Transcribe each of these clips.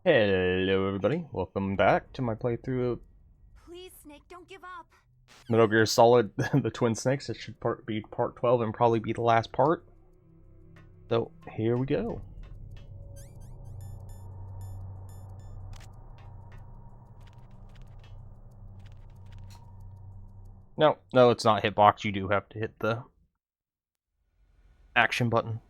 Hello everybody, welcome back to my playthrough of Please, Snake, don't give up. Metal Gear Solid the Twin Snakes. It should be part 12 and probably be the last part. So, here we go. No, it's not hitbox. You do have to hit the action button.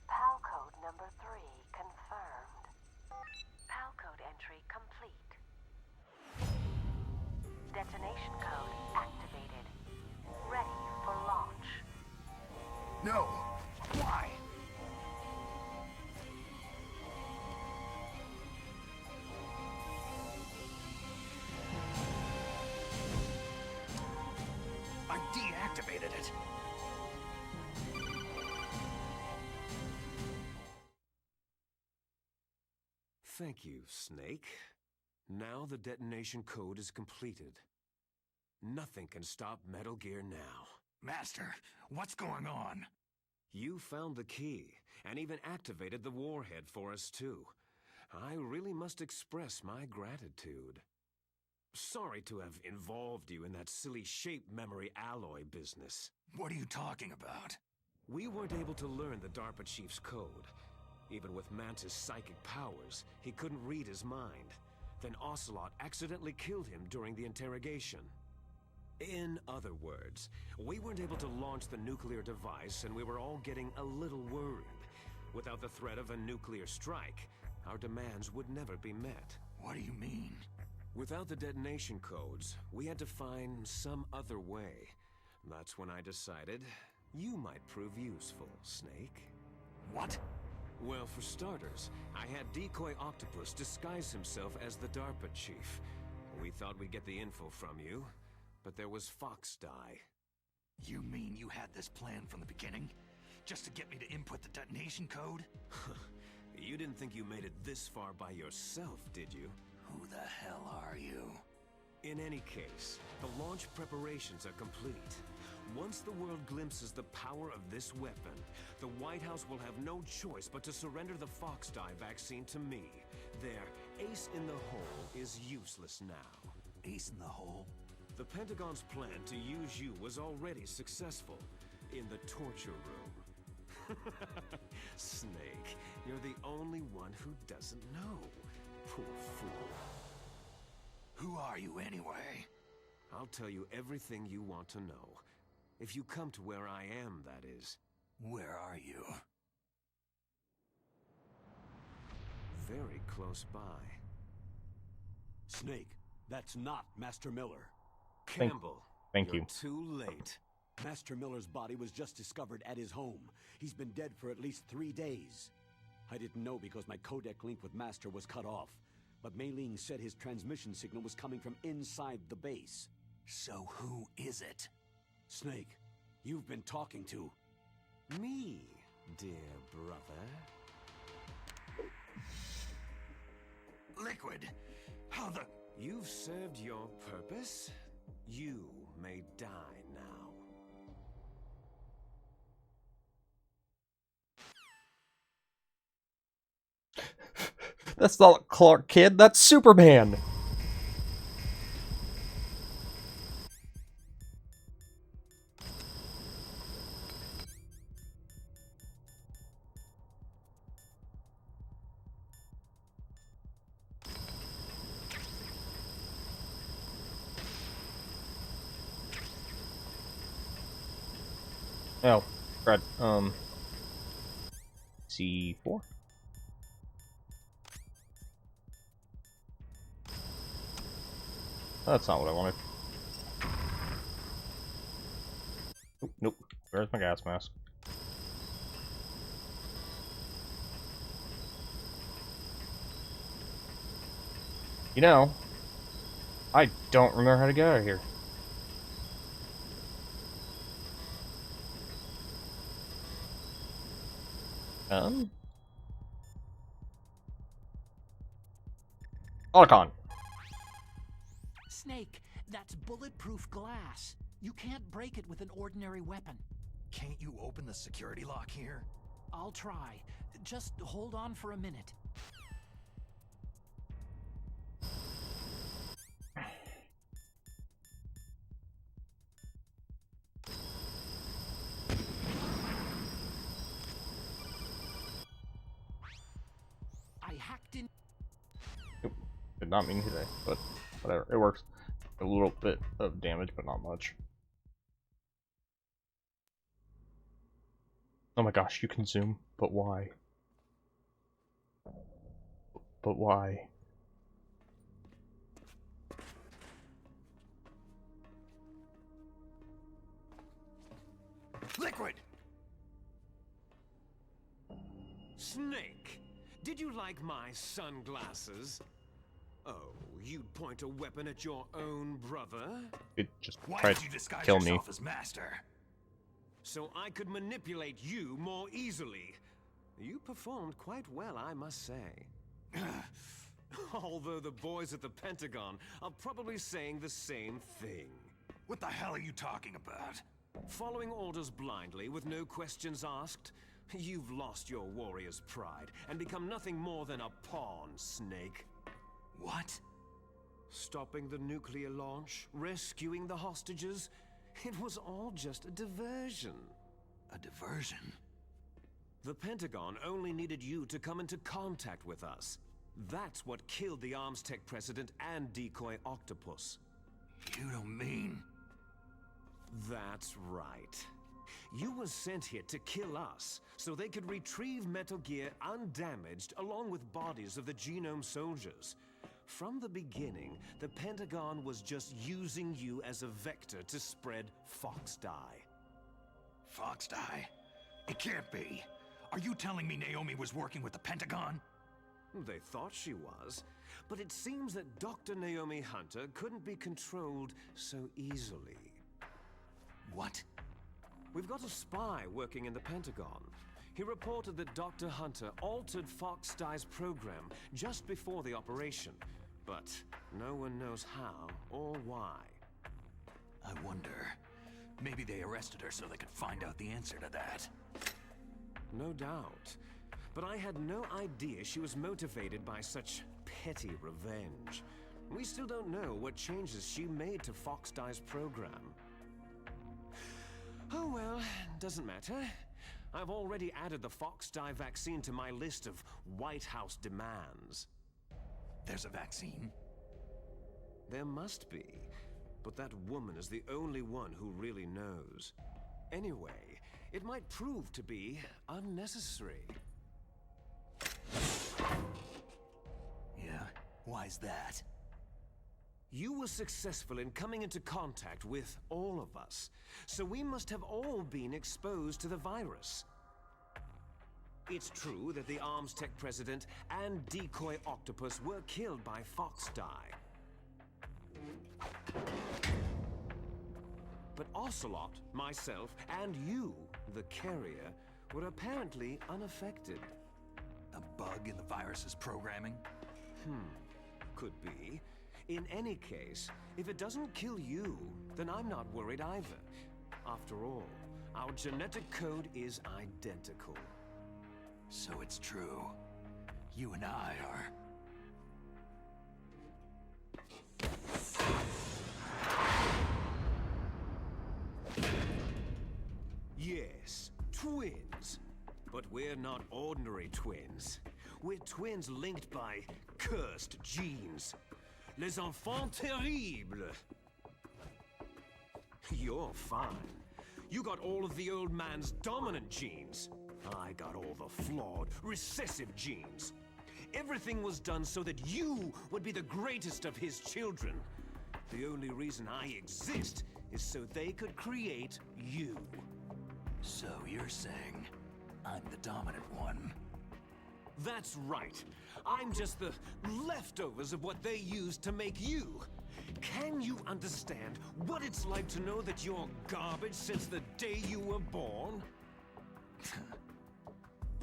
PAL code number 3 confirmed. PAL code entry complete. Detonation code activated. Ready for launch. No! Why? I deactivated it. Thank you, Snake. Now the detonation code is completed. Nothing can stop Metal Gear now. Master, what's going on? You found the key, and even activated the warhead for us too. I really must express my gratitude. Sorry to have involved you in that silly shape memory alloy business. What are you talking about? We weren't able to learn the DARPA chief's code. Even with Mantis' psychic powers, he couldn't read his mind. Then Ocelot accidentally killed him during the interrogation. In other words, we weren't able to launch the nuclear device, and we were all getting a little worried. Without the threat of a nuclear strike, our demands would never be met. What do you mean? Without the detonation codes, we had to find some other way. That's when I decided you might prove useful, Snake. What? Well, for starters, I had Decoy Octopus disguise himself as the DARPA chief. We thought we'd get the info from you, but there was Fox Die. You mean you had this plan from the beginning? Just to get me to input the detonation code? You didn't think you made it this far by yourself, did you? Who the hell are you? In any case, the launch preparations are complete. Once the world glimpses the power of this weapon, the White House will have no choice but to surrender the Fox Die vaccine to me. Their ace in the hole is useless now. Ace in the hole? The Pentagon's plan to use you was already successful in the torture room. Snake, you're the only one who doesn't know. Poor fool. Who are you anyway? I'll tell you everything you want to know. If you come to where I am, that is. Where are you? Very close by. Snake, that's not Master Miller. Campbell, Thank you're you. too late. Master Miller's body was just discovered at his home. He's been dead for at least 3 days. I didn't know because my codec link with Master was cut off, but Mei Ling said his transmission signal was coming from inside the base. So who is it? Snake, you've been talking to... Me, dear brother. Liquid! How the... You've served your purpose. You may die now. That's not Clark Kid, that's Superman! Oh, Fred, C4? That's not what I wanted. Nope. Where's my gas mask? You know, I don't remember how to get out of here. Alaskan. Snake, that's bulletproof glass. You can't break it with an ordinary weapon. Can't you open the security lock here? I'll try. Just hold on for a minute. I hacked in. Did not mean today, but whatever. It works. A little bit of damage, but not much. Oh my gosh, you can zoom, but why? But why? Liquid! Snake, did you like my sunglasses? Oh, you'd point a weapon at your own brother? It just Why tried did you disguise to kill me. yourself as master? So I could manipulate you more easily. You performed quite well, I must say. Although the boys at the Pentagon are probably saying the same thing. What the hell are you talking about? Following orders blindly with no questions asked, you've lost your warrior's pride and become nothing more than a pawn, Snake. What? Stopping the nuclear launch, rescuing the hostages, it was all just a diversion. A diversion? The Pentagon only needed you to come into contact with us. That's what killed the Arms Tech president and decoy octopus. You don't mean... That's right. You were sent here to kill us, so they could retrieve Metal Gear undamaged along with bodies of the Genome soldiers. From the beginning, the Pentagon was just using you as a vector to spread Fox Dye. Fox Dye? It can't be. Are you telling me Naomi was working with the Pentagon? They thought she was, but it seems that Dr. Naomi Hunter couldn't be controlled so easily. What? We've got a spy working in the Pentagon. He reported that Dr. Hunter altered Fox Dye's program just before the operation, but no one knows how or why. I wonder. Maybe they arrested her so they could find out the answer to that. No doubt. But I had no idea she was motivated by such petty revenge. We still don't know what changes she made to Fox Dye's program. Oh well, doesn't matter. I've already added the Fox Dye vaccine to my list of White House demands. There's a vaccine? There must be, but that woman is the only one who really knows. Anyway, it might prove to be unnecessary. Yeah? Why's that? You were successful in coming into contact with all of us, so we must have all been exposed to the virus. It's true that the Arms Tech president and decoy octopus were killed by Fox Dye. But Ocelot, myself, and you, the carrier, were apparently unaffected. A bug in the virus's programming? Could be. In any case, if it doesn't kill you, then I'm not worried either. After all, our genetic code is identical. So it's true. You and I are... Yes, twins. But we're not ordinary twins. We're twins linked by cursed genes. Les enfants terribles. You're fine. You got all of the old man's dominant genes. I got all the flawed, recessive genes. Everything was done so that you would be the greatest of his children. The only reason I exist is so they could create you. So you're saying I'm the dominant one? That's right. I'm just the leftovers of what they used to make you. Can you understand what it's like to know that you're garbage since the day you were born?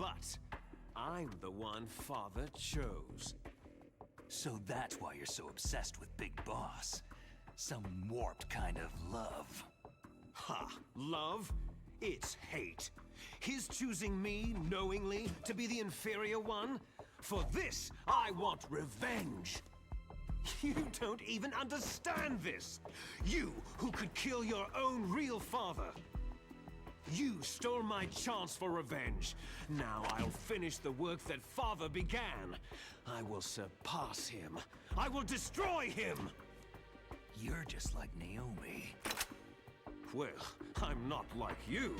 but I'm the one Father chose. So that's why you're so obsessed with Big Boss. Some warped kind of love. Ha! Love? It's hate. His choosing me, knowingly, to be the inferior one? For this, I want revenge! You don't even understand this! You, who could kill your own real father! You stole my chance for revenge. Now I'll finish the work that Father began. I will surpass him. I will destroy him! You're just like Naomi. Well, I'm not like you.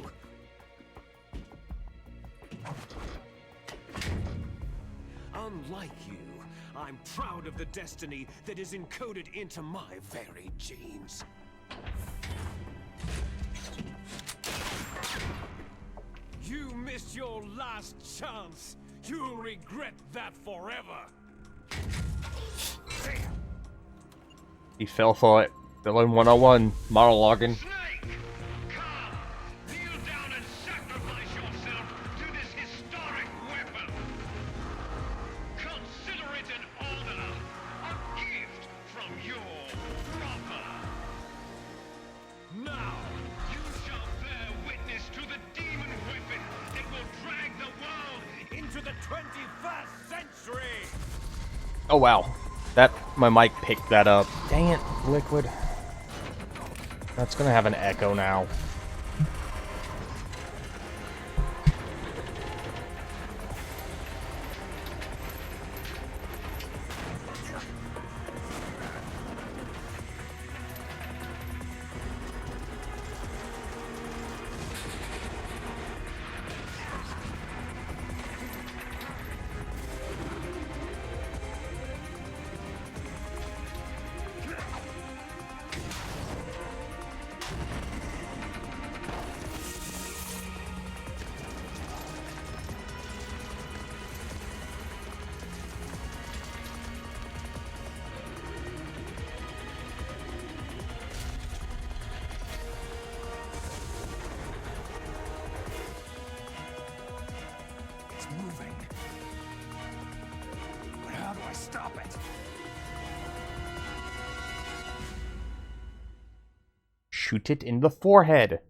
Unlike you, I'm proud of the destiny that is encoded into my very genes. You missed your last chance. You'll regret that forever. He fell for it. Villain 101, monologuing. Snake! Come! Kneel down and sacrifice yourself to this historic weapon! Consider it an honor, a gift from your brother! Now, you shall bear witness to the demon weapon that will drag the world Into the 21st century! Oh wow. My mic picked that up. Dang it, Liquid. That's gonna have an echo now. It's moving. But how do I stop it? Shoot it in the forehead.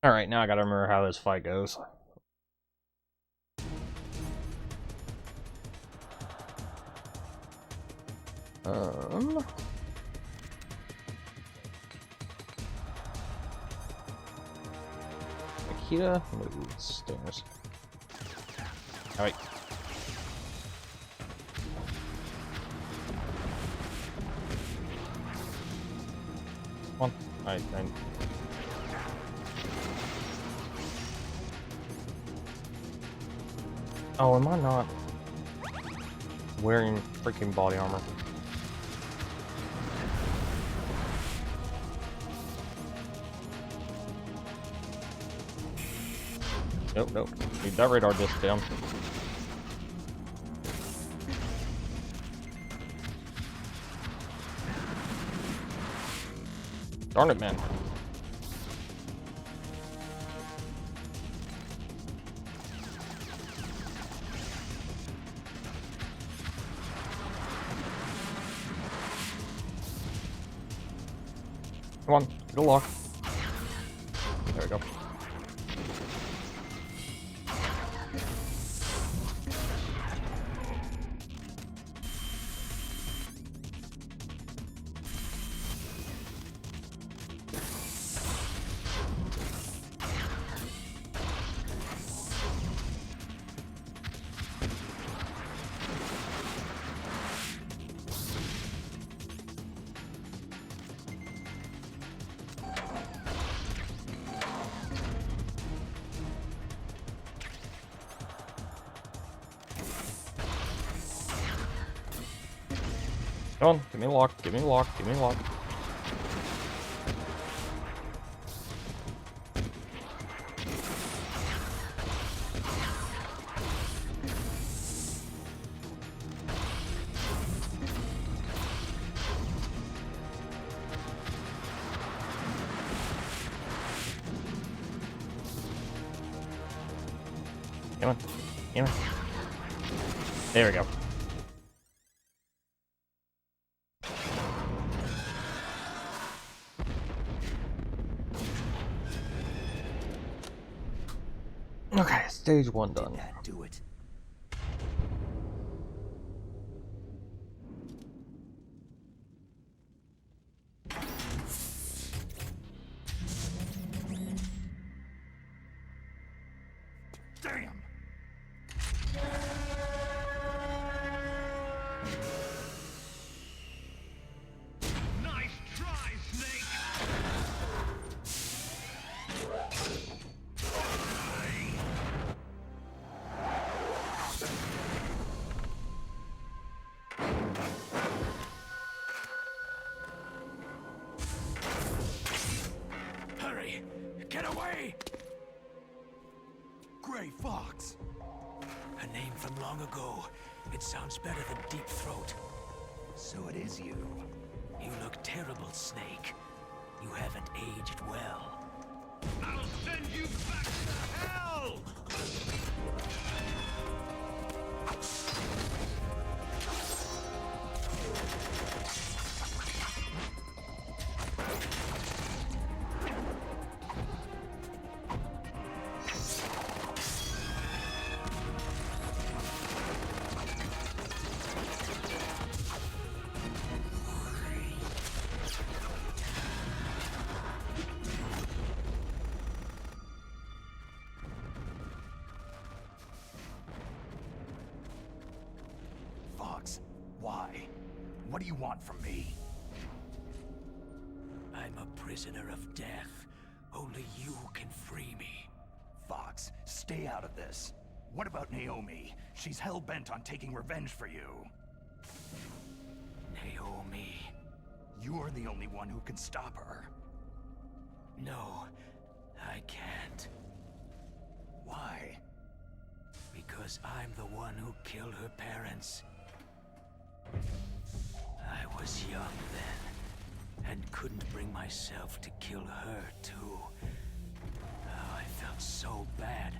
Alright, now I gotta remember how this fight goes. Akita, move stairs. Alright. Come on. Alright, then. Oh, am I not wearing freaking body armor? Nope, nope. Need that radar disc down. Darn it, man. Come on, get a lock. There we go. Come on, give me a lock, give me a lock, give me a lock. Come on, come on. There we go. Okay, stage 1 done. Did that do it? Damn! Nice try, Snake! Hurry! Get away! Gray Fox! A name from long ago. It sounds better than Deep Throat. So it is you. You look terrible, Snake. You haven't aged well. I'll send you back to hell! Fox, why? What do you want from me? I'm a prisoner of death. Only you can free me. Fox, stay out of this. What about Naomi? She's hell-bent on taking revenge for you. Naomi? You're the only one who can stop her. No, I can't. Why? Because I'm the one who killed her parents. I was young then, and couldn't bring myself to kill her, too. Oh, I felt so bad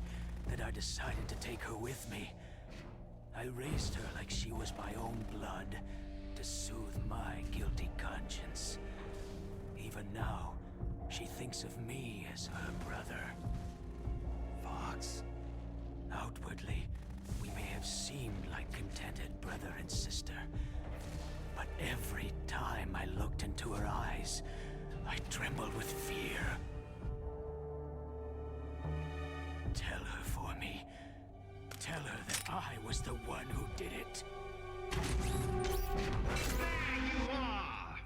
that I decided to take her with me. I raised her like she was my own blood, to soothe my guilty conscience. Even now, she thinks of me as her brother. Fox. Outwardly, we may have seemed like contented brother and sister. But every time I looked into her eyes, I trembled with fear. Tell her for me. Tell her that I was the one who did it. There you are!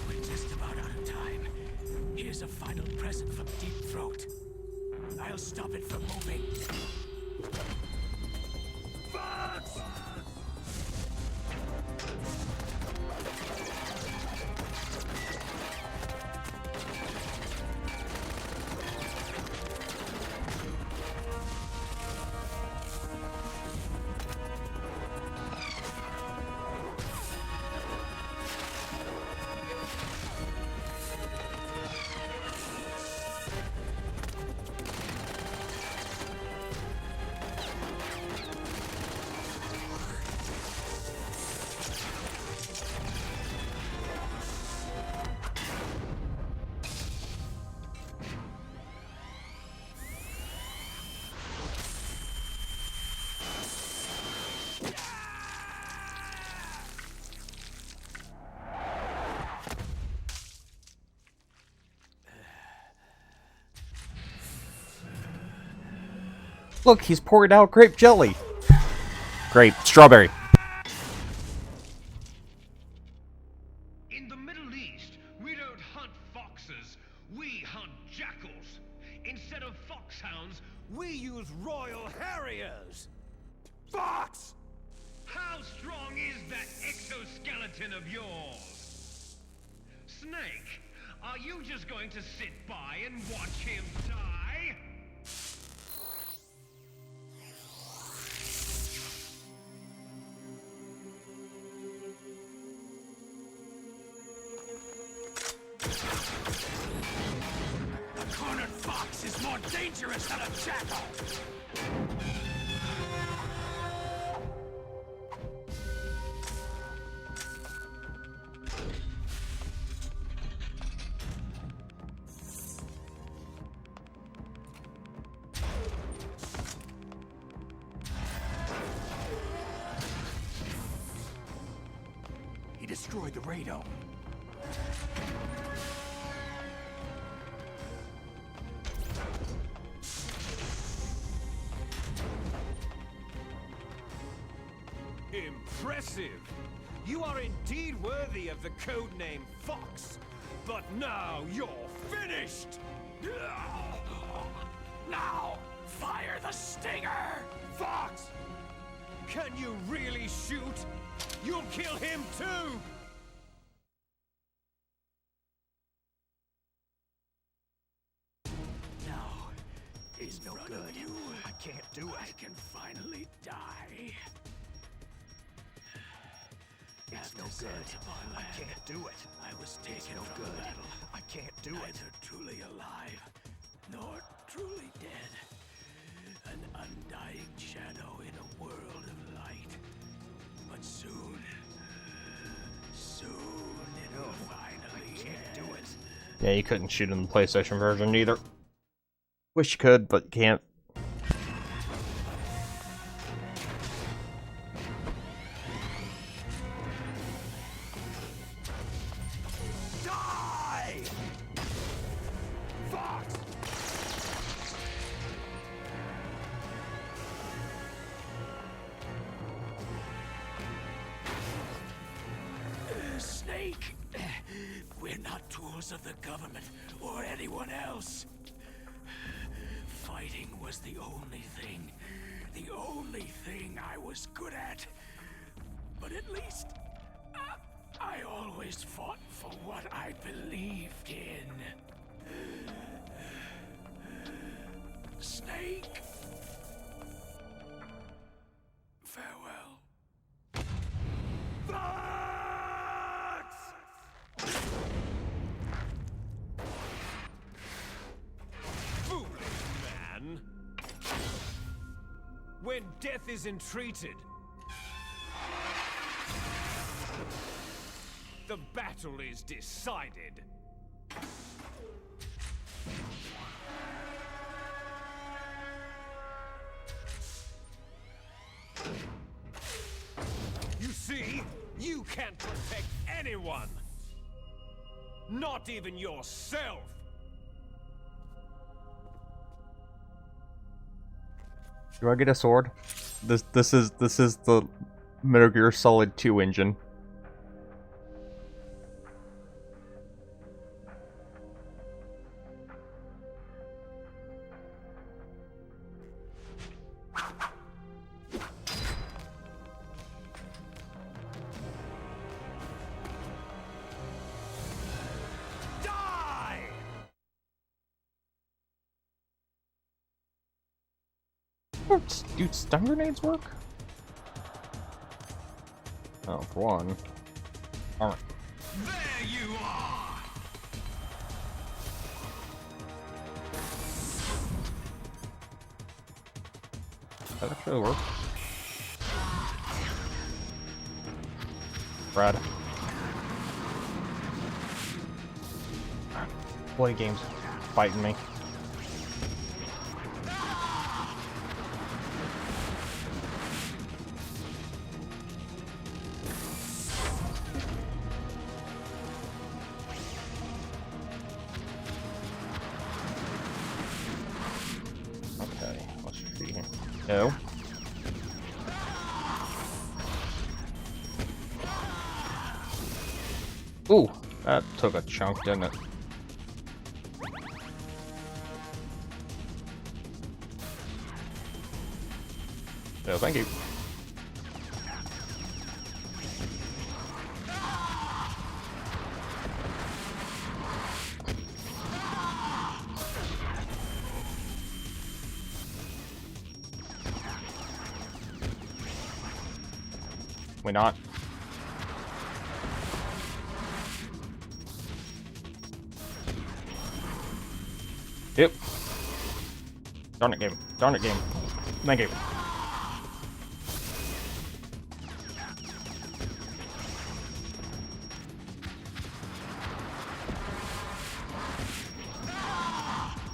We're just about out of time. Here's a final present from Deep Throat. I'll stop it from moving. Fox! Look, he's poured out grape jelly. Grape, strawberry. In the Middle East, we don't hunt foxes, we hunt jackals. Instead of foxhounds, we use royal harriers. Fox! How strong is that exoskeleton of yours? Snake, are you just going to sit by and watch him die? A cornered fox is more dangerous than a jackal! He destroyed the radome. Impressive! You are indeed worthy of the codename Fox. But now you're finished! Now, fire the stinger! Fox! Can you really shoot? You'll kill him too! No, it's no good. I can't do it. I can finally die. It's no good. I can't do it. I was taken from the battle. I can't do it. Neither truly alive, nor truly dead. An undying shadow in a world of light. But soon it'll finally end. Do it. Yeah, you couldn't shoot in the PlayStation version either. Wish you could, but can't. Die! Fox! Snake, we're not tools of the government or anyone else. Fighting was the only thing I was good at. But at least I always fought for what I believed in. Snake, farewell. Fox! Foolish man! When death is entreated, the battle is decided. You see, you can't protect anyone. Not even yourself. Do I get a sword? This is the Metal Gear Solid 2 engine. Die! Do stun grenades work? Oh, for one. Alright. There you are! That actually works. Brad. Bloody game's fighting me. Okay, let's see here. No. Ooh, that took a chunk, didn't it? No, thank you. We not? Yep. Darn it, game. Darn it, game. Thank you.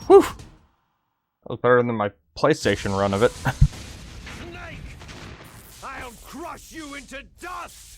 Whew! That was better than my PlayStation run of it. Snake! I'll crush you into dust!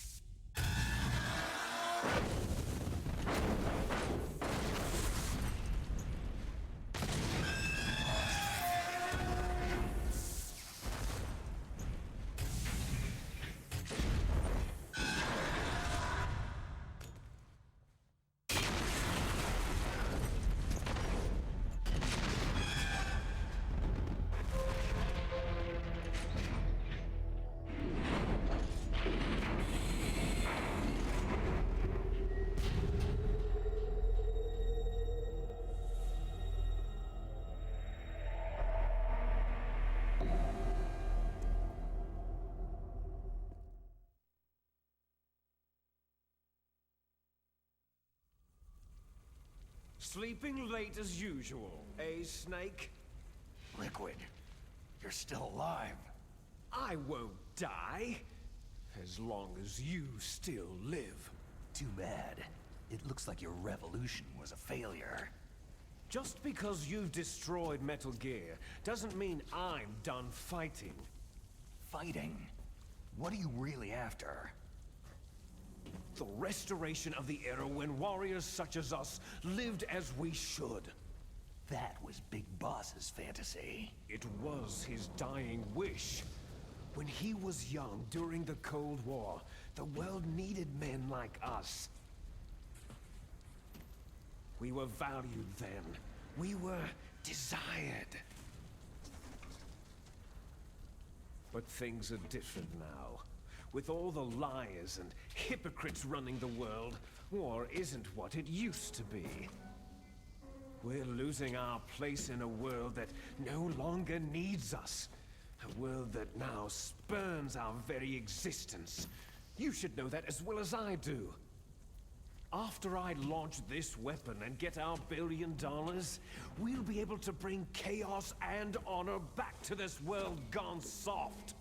Sleeping late as usual, eh, Snake? Liquid, you're still alive. I won't die, as long as you still live. Too bad. It looks like your revolution was a failure. Just because you've destroyed Metal Gear doesn't mean I'm done fighting. Fighting? What are you really after? The restoration of the era when warriors such as us lived as we should. That was Big Boss's fantasy. It was his dying wish. When he was young during the Cold War, the world needed men like us. We were valued then. We were desired. But things are different now. With all the liars and hypocrites running the world, war isn't what it used to be. We're losing our place in a world that no longer needs us. A world that now spurns our very existence. You should know that as well as I do. After I launch this weapon and get our $1 billion, we'll be able to bring chaos and honor back to this world gone soft.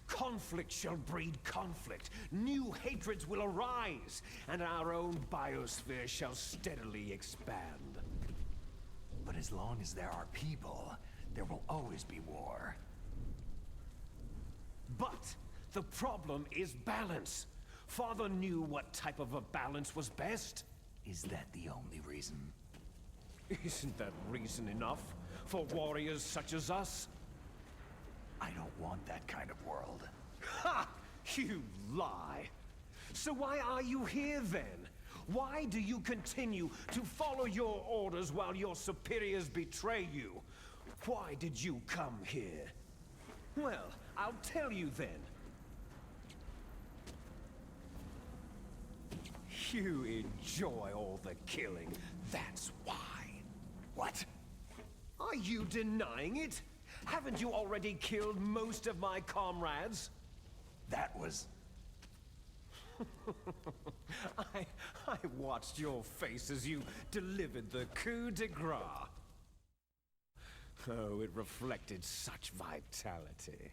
Conflict shall breed conflict, new hatreds will arise, and our own biosphere shall steadily expand. But as long as there are people, there will always be war. But the problem is balance. Father knew what type of a balance was best. Is that the only reason? Isn't that reason enough for warriors such as us? I don't want that kind of world. Ha! You lie! So why are you here then? Why do you continue to follow your orders while your superiors betray you? Why did you come here? Well, I'll tell you then. You enjoy all the killing, that's why. What? Are you denying it? Haven't you already killed most of my comrades? That was... I watched your face as you delivered the coup de grace. Oh, it reflected such vitality.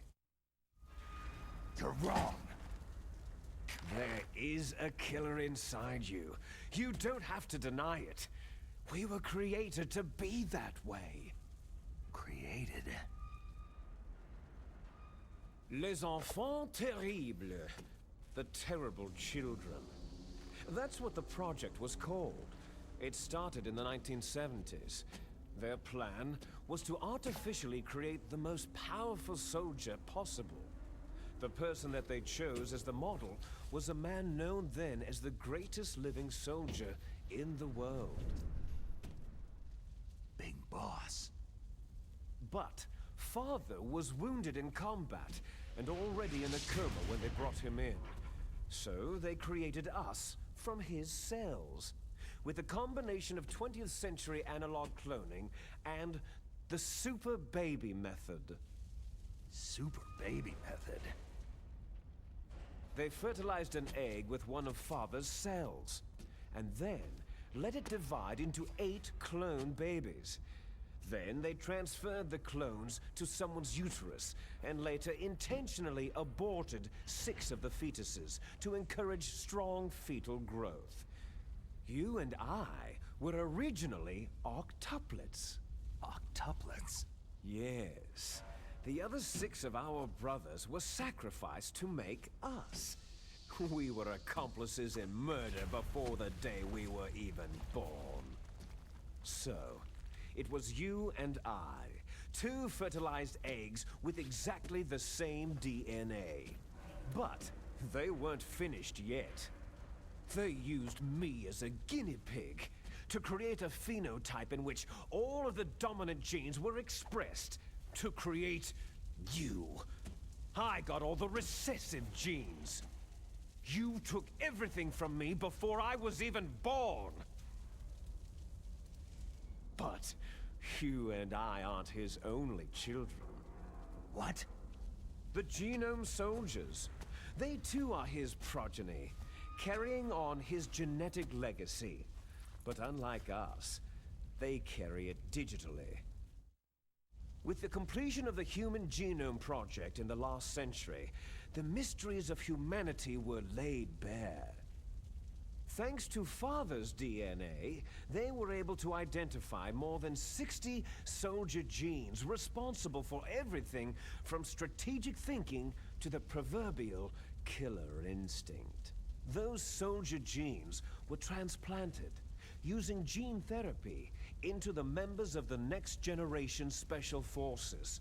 You're wrong. There is a killer inside you. You don't have to deny it. We were created to be that way. Created? Les enfants terribles. The terrible children. That's what the project was called. It started in the 1970s. Their plan was to artificially create the most powerful soldier possible. The person that they chose as the model was a man known then as the greatest living soldier in the world. Big Boss. But Father was wounded in combat and already in a coma when they brought him in. So they created us from his cells, with a combination of 20th century analog cloning and the super baby method. Super baby method? They fertilized an egg with one of Father's cells, and then let it divide into 8 clone babies. Then they transferred the clones to someone's uterus, and later intentionally aborted 6 of the fetuses to encourage strong fetal growth. You and I were originally octuplets. Octuplets? Yes. The other 6 of our brothers were sacrificed to make us. We were accomplices in murder before the day we were even born. So, it was you and I, 2 fertilized eggs with exactly the same DNA. But they weren't finished yet. They used me as a guinea pig to create a phenotype in which all of the dominant genes were expressed to create you. I got all the recessive genes. You took everything from me before I was even born. But you and I aren't his only children. What? The Genome Soldiers. They too are his progeny, carrying on his genetic legacy. But unlike us, they carry it digitally. With the completion of the Human Genome Project in the last century, the mysteries of humanity were laid bare. Thanks to Father's DNA, they were able to identify more than 60 soldier genes responsible for everything from strategic thinking to the proverbial killer instinct. Those soldier genes were transplanted using gene therapy into the members of the next generation special forces.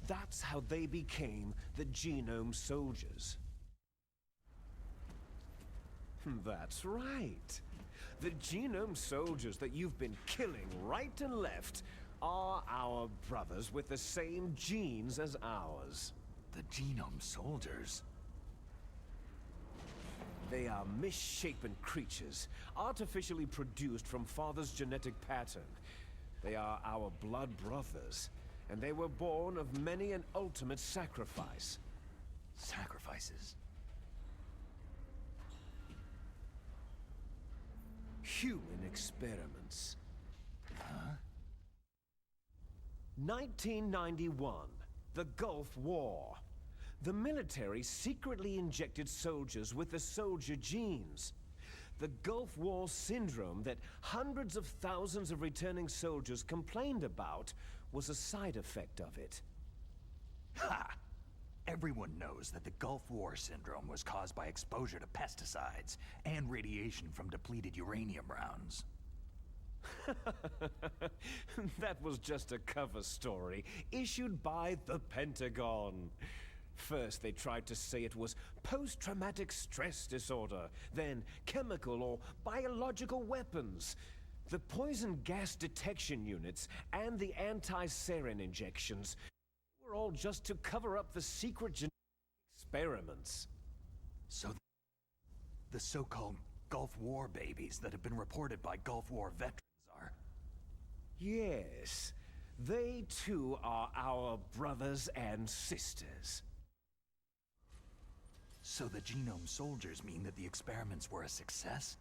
That's how they became the Genome Soldiers. That's right. The Genome Soldiers that you've been killing right and left are our brothers with the same genes as ours. The Genome Soldiers? They are misshapen creatures, artificially produced from Father's genetic pattern. They are our blood brothers, and they were born of many an ultimate sacrifice. Sacrifices? Human experiments. Huh? 1991, the Gulf War. The military secretly injected soldiers with the soldier genes. The Gulf War syndrome that hundreds of thousands of returning soldiers complained about was a side effect of it. Ha! Everyone knows that the Gulf War syndrome was caused by exposure to pesticides and radiation from depleted uranium rounds. That was just a cover story issued by the Pentagon. First, they tried to say it was post-traumatic stress disorder, then chemical or biological weapons. The poison gas detection units and the anti-sarin injections were all just to cover up the secret genetic experiments. So the so-called Gulf War babies that have been reported by Gulf War veterans are... Yes, they too are our brothers and sisters. So the Genome Soldiers mean that the experiments were a success?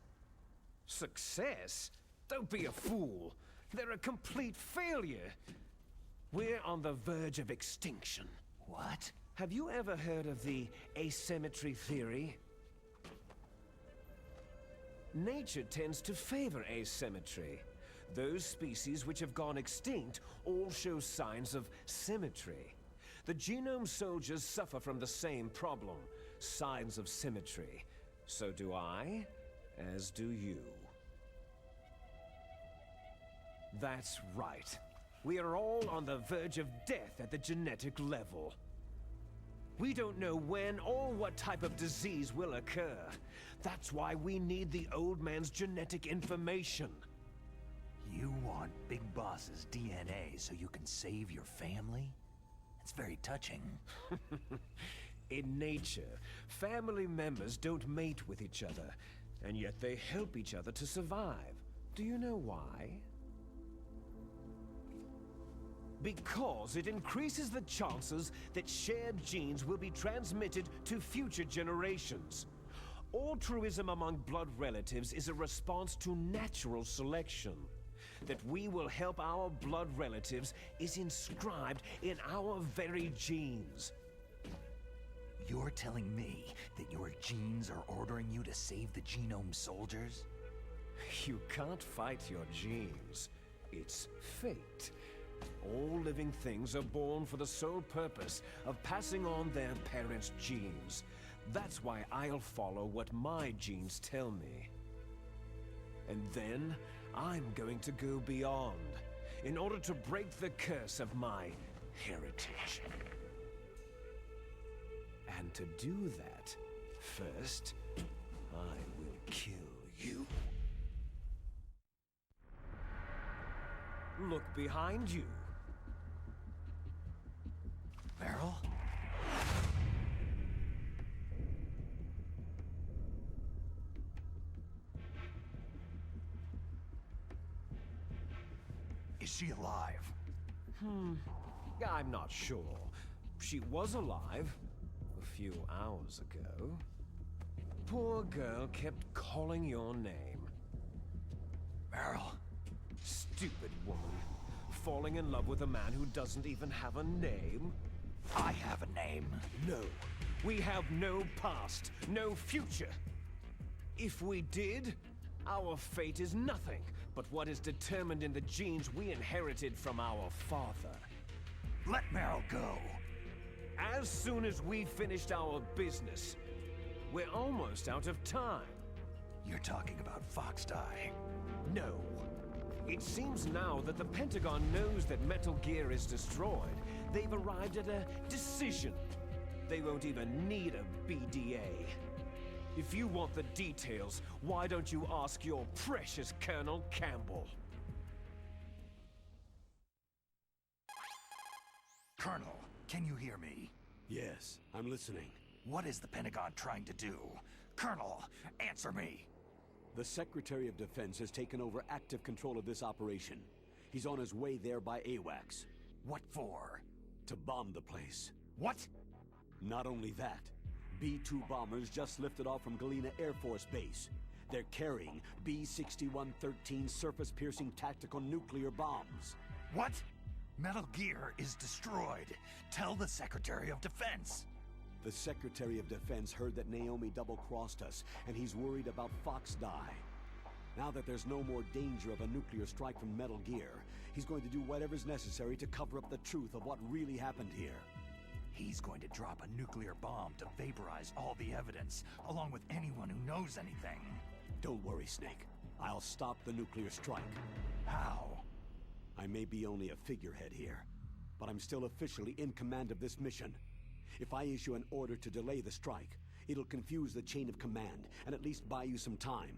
Success? Don't be a fool. They're a complete failure. We're on the verge of extinction. What? Have you ever heard of the asymmetry theory? Nature tends to favor asymmetry. Those species which have gone extinct all show signs of symmetry. The Genome Soldiers suffer from the same problem. Signs of symmetry. So do I, as do you. That's right. We are all on the verge of death at the genetic level. We don't know when or what type of disease will occur. That's why we need the old man's genetic information. You want Big Boss's DNA so you can save your family? It's very touching. In nature, family members don't mate with each other, and yet they help each other to survive. Do you know why? Because it increases the chances that shared genes will be transmitted to future generations. Altruism among blood relatives is a response to natural selection. That we will help our blood relatives is inscribed in our very genes. You're telling me that your genes are ordering you to save the genome soldiers? You can't fight your genes. It's fate. All living things are born for the sole purpose of passing on their parents' genes. That's why I'll follow what my genes tell me. And then, I'm going to go beyond, in order to break the curse of my heritage. And to do that, first, I will kill you. Look behind you. Meryl? Is she alive? I'm not sure. She was alive a few hours ago. Poor girl kept calling your name. Meryl? Stupid woman. Falling in love with a man who doesn't even have a name? I have a name. No. We have no past, no future. If we did, our fate is nothing but what is determined in the genes we inherited from our father. Let Meryl go. As soon as we finished our business, we're almost out of time. You're talking about Fox Die. No. It seems now that the Pentagon knows that Metal Gear is destroyed. They've arrived at a decision. They won't even need a BDA. If you want the details, why don't you ask your precious Colonel Campbell? Colonel, can you hear me? Yes, I'm listening. What is the Pentagon trying to do? Colonel, answer me! The Secretary of Defense has taken over active control of this operation. He's on his way there by AWACS. What for? To bomb the place. What? Not only that, B-2 bombers just lifted off from Galena Air Force Base. They're carrying B-6113 surface-piercing tactical nuclear bombs. What? Metal Gear is destroyed. Tell the Secretary of Defense. The Secretary of Defense heard that Naomi double-crossed us, and he's worried about Fox Die. Now that there's no more danger of a nuclear strike from Metal Gear, he's going to do whatever's necessary to cover up the truth of what really happened here. He's going to drop a nuclear bomb to vaporize all the evidence, along with anyone who knows anything. Don't worry, Snake. I'll stop the nuclear strike. How? I may be only a figurehead here, but I'm still officially in command of this mission. If I issue an order to delay the strike, it'll confuse the chain of command and at least buy you some time.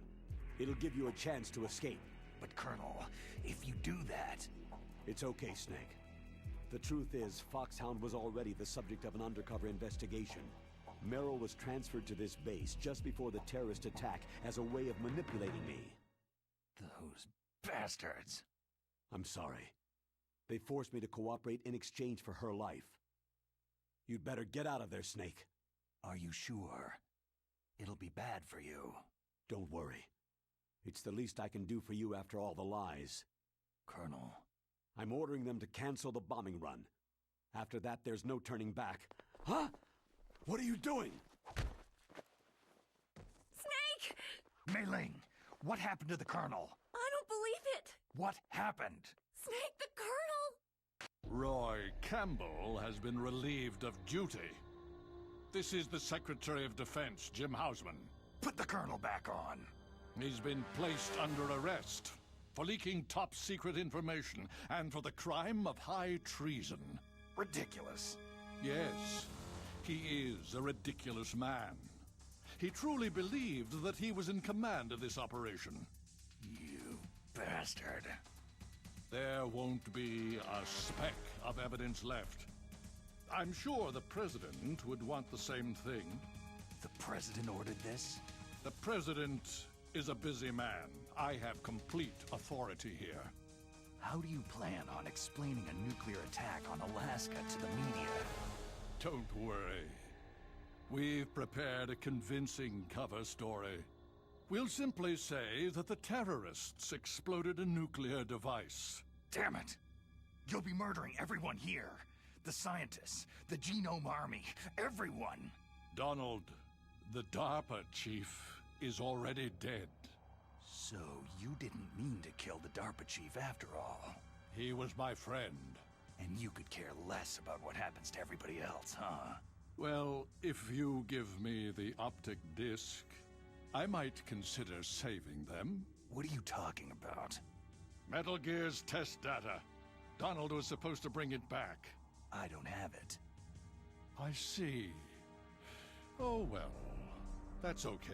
It'll give you a chance to escape. But Colonel, if you do that... It's okay, Snake. The truth is, Foxhound was already the subject of an undercover investigation. Merrill was transferred to this base just before the terrorist attack as a way of manipulating me. Those bastards. I'm sorry. They forced me to cooperate in exchange for her life. You'd better get out of there, Snake. Are you sure? It'll be bad for you. Don't worry. It's the least I can do for you after all the lies. Colonel. I'm ordering them to cancel the bombing run. After that, there's no turning back. Huh? What are you doing? Snake! Mei Ling, what happened to the Colonel? I don't believe it! What happened? Snake, the Colonel! Roy Campbell has been relieved of duty. This is the Secretary of Defense, Jim Hausman. Put the Colonel back on. He's been placed under arrest for leaking top-secret information and for the crime of high treason. Ridiculous. Yes, he is a ridiculous man. He truly believed that he was in command of this operation. You bastard. There won't be a speck of evidence left. I'm sure the President would want the same thing. The President ordered this? The President is a busy man. I have complete authority here. How do you plan on explaining a nuclear attack on Alaska to the media? Don't worry. We've prepared a convincing cover story. We'll simply say that the terrorists exploded a nuclear device. Damn it! You'll be murdering everyone here. The scientists, the Genome Army, everyone! Donald, the DARPA chief, is already dead. So you didn't mean to kill the DARPA chief after all. He was my friend. And you could care less about what happens to everybody else, huh? Well, if you give me the optic disc, I might consider saving them. What are you talking about? Metal Gear's test data. Donald was supposed to bring it back. I don't have it. I see. Oh well, that's okay.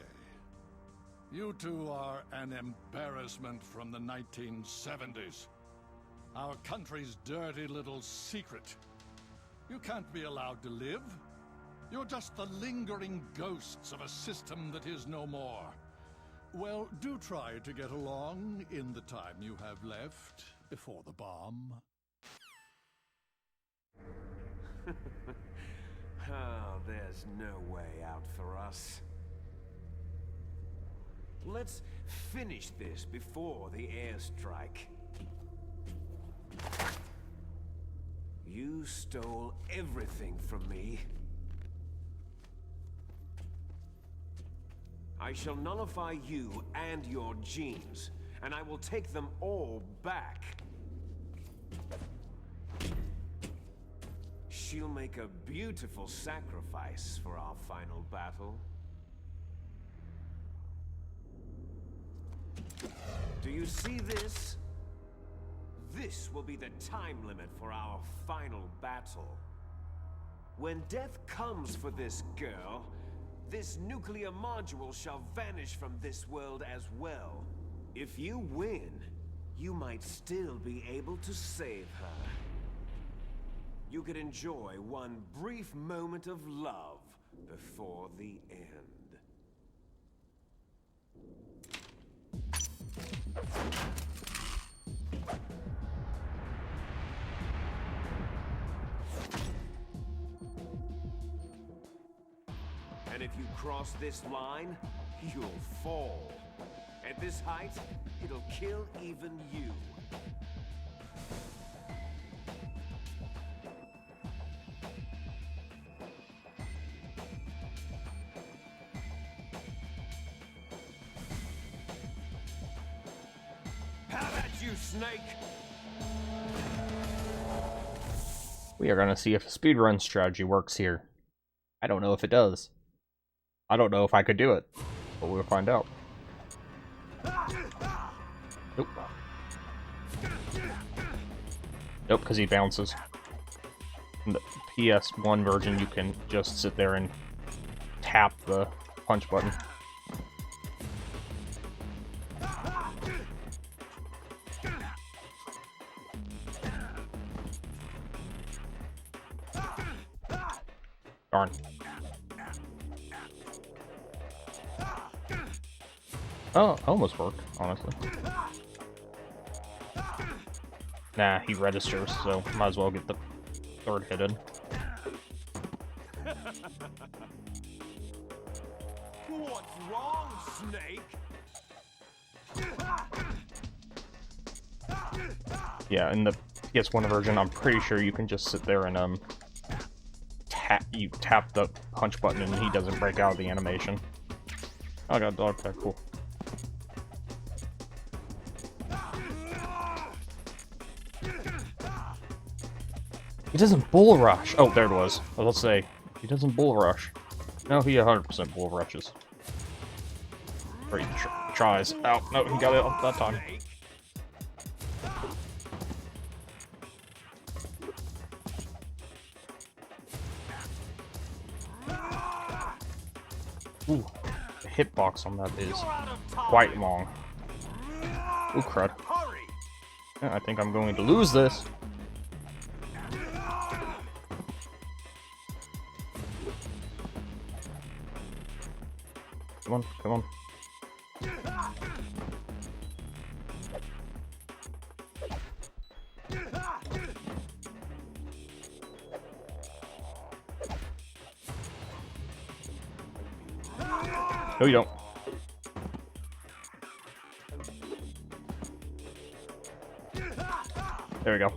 You two are an embarrassment from the 1970s. Our country's dirty little secret. You can't be allowed to live. You're just the lingering ghosts of a system that is no more. Well, do try to get along in the time you have left before the bomb. Oh, there's no way out for us. Let's finish this before the airstrike. You stole everything from me. I shall nullify you and your genes, and I will take them all back. She'll make a beautiful sacrifice for our final battle. Do you see this? This will be the time limit for our final battle. When death comes for this girl, this nuclear module shall vanish from this world as well. If you win, you might still be able to save her. You could enjoy one brief moment of love before the end. And if you cross this line, you'll fall. At this height, it'll kill even you. Have at you, Snake! We are going to see if a speedrun strategy works here. I don't know if it does. I don't know if I could do it, but we'll find out. Nope. Nope, because he bounces. In the PS1 version, you can just sit there and tap the punch button. Darn. Oh, almost worked, honestly. Nah, he registers, so might as well get the third hit in. What's wrong, Snake? Yeah, in the PS1 version, I'm pretty sure you can just sit there and tap the punch button and he doesn't break out of the animation. Oh, I got a dog tag, cool. He doesn't bull rush. Oh, there it was. Let's say he doesn't bull rush. No, he 100% bull rushes. Or he tries. Oh, no, he got it off that time. Ooh, the hitbox on that is quite long. Ooh, crud. Yeah, I think I'm going to lose this. Come on, come on. No, you don't. There we go.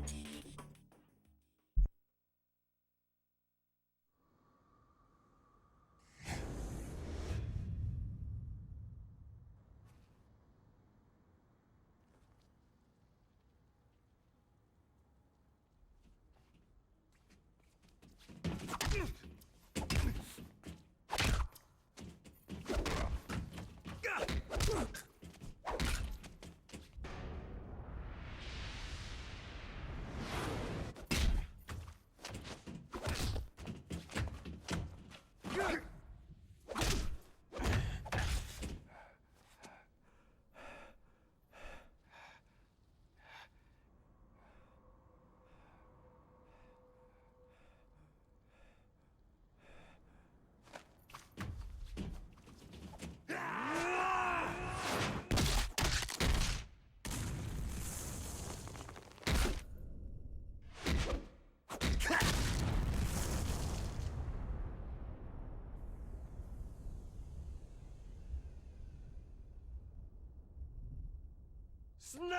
Snake!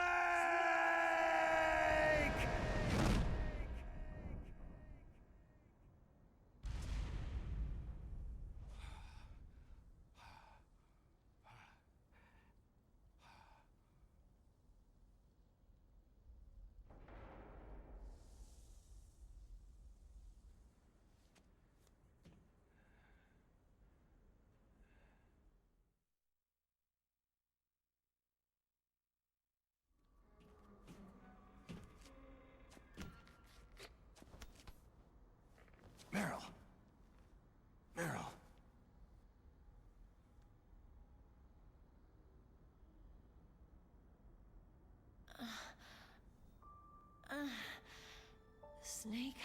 Meryl. Meryl. Snake?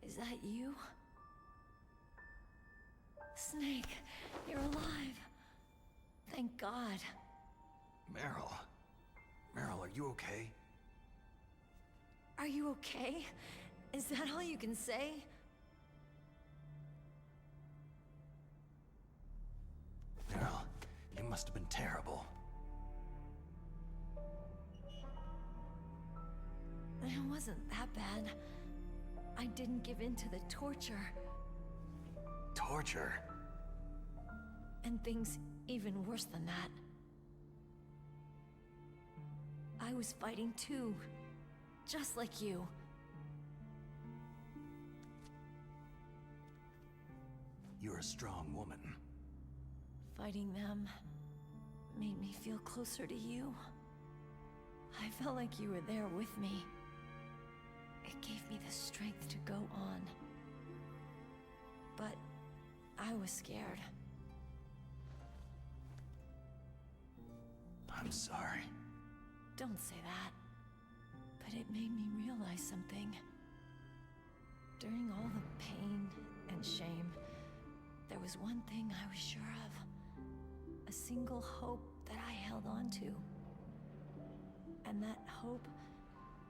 Is that you? Snake, you're alive. Thank God. Meryl. Meryl, are you okay? Are you okay? Is that all you can say? Meryl, it must have been terrible. It wasn't that bad. I didn't give in to the torture. Torture? And things even worse than that. I was fighting too. Just like you. You're a strong woman. Fighting them made me feel closer to you. I felt like you were there with me. It gave me the strength to go on. But I was scared. I'm sorry. Don't say that. But it made me realize something. During all the pain and shame, there was one thing I was sure of. A single hope that I held on to. And that hope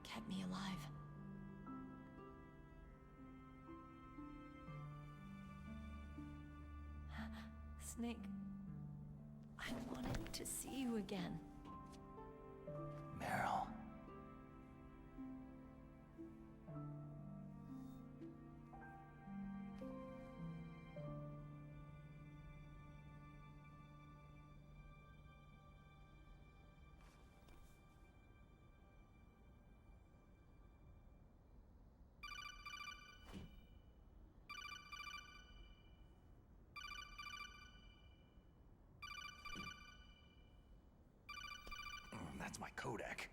kept me alive. Snake, I wanted to see you again. Meryl. That's my codec.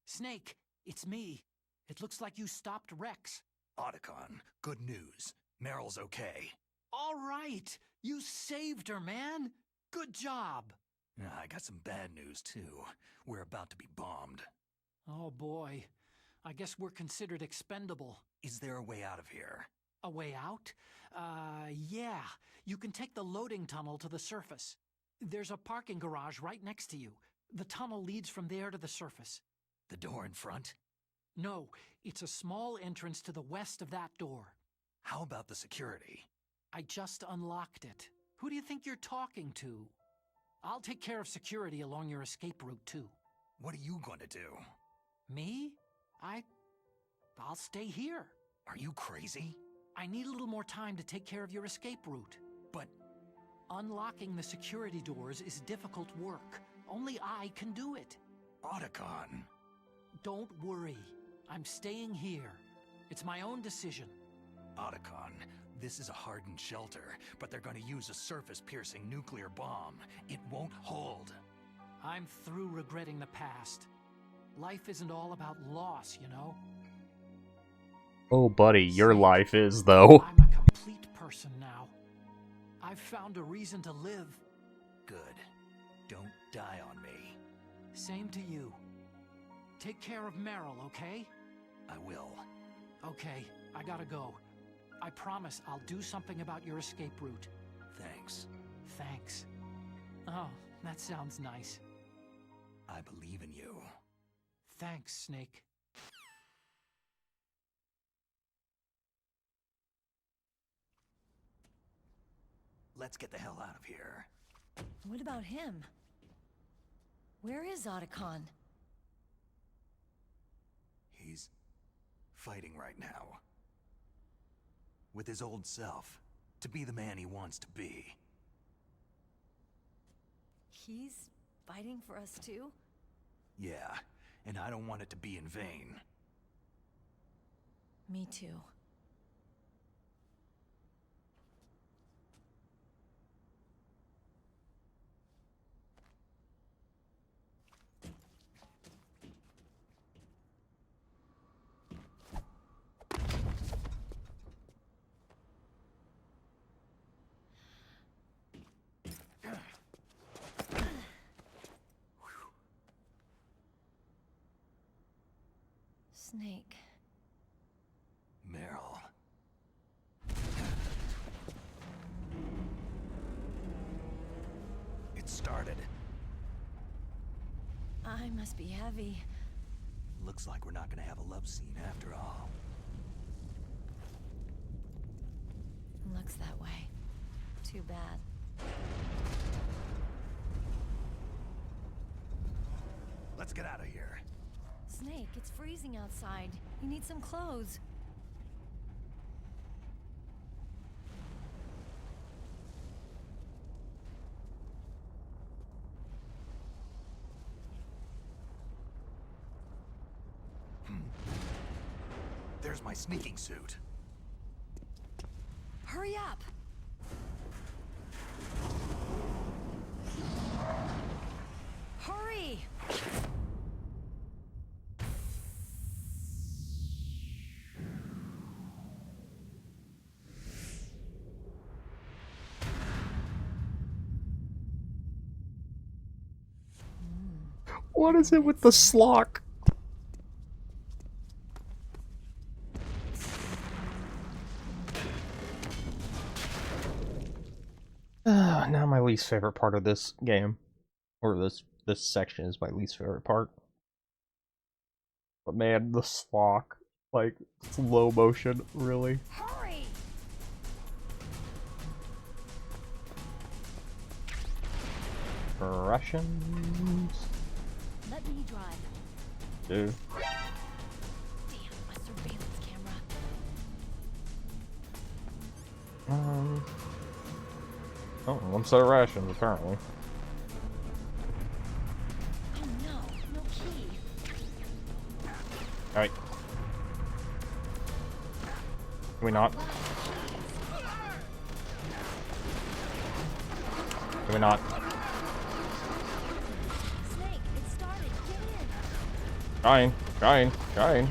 Snake, it's me. It looks like you stopped Rex. Otacon, good news. Meryl's okay. All right. You saved her, man. Good job. I got some bad news, too. We're about to be bombed. Oh, boy. I guess we're considered expendable. Is there a way out of here? A way out? Yeah. You can take the loading tunnel to the surface. There's a parking garage right next to you. The tunnel leads from there to the surface. The door in front? No, it's a small entrance to the west of that door. How about the security? I just unlocked it. Who do you think you're talking to? I'll take care of security along your escape route, too. What are you going to do? Me? I'll stay here. Are you crazy? I need a little more time to take care of your escape route. But unlocking the security doors is difficult work. Only I can do it. Otacon. Don't worry. I'm staying here. It's my own decision. Otacon, this is a hardened shelter, but they're going to use a surface-piercing nuclear bomb. It won't hold. I'm through regretting the past. Life isn't all about loss, you know? Oh, buddy, your life is, though. I'm a complete person now. I've found a reason to live. Good. Don't die on me. Same to you. Take care of Meryl, okay? I will. Okay, I gotta go. I promise I'll do something about your escape route. Thanks. Thanks. Oh, that sounds nice. I believe in you. Thanks, Snake. Let's get the hell out of here. What about him? Where is Otacon? He's fighting right now. With his old self. To be the man he wants to be. He's fighting for us too? Yeah, and I don't want it to be in vain. Me too. Snake. Meryl. It started. I must be heavy. Looks like we're not gonna have a love scene after all. Looks that way. Too bad. Let's get out of here. Snake, it's freezing outside. You need some clothes. There's my sneaking suit. Hurry up! Hurry! What is it with the slock? Now my least favorite part of this game, or this section, is my least favorite part. But man, the slock, like slow motion, really. Hurry! Russians. Let me drive. Dude. Damn, a surveillance camera. Oh, one set of rations, apparently. Oh no, no key. Alright. Can we not? Can we not? Snake, it started. Get in. Trying, trying, trying.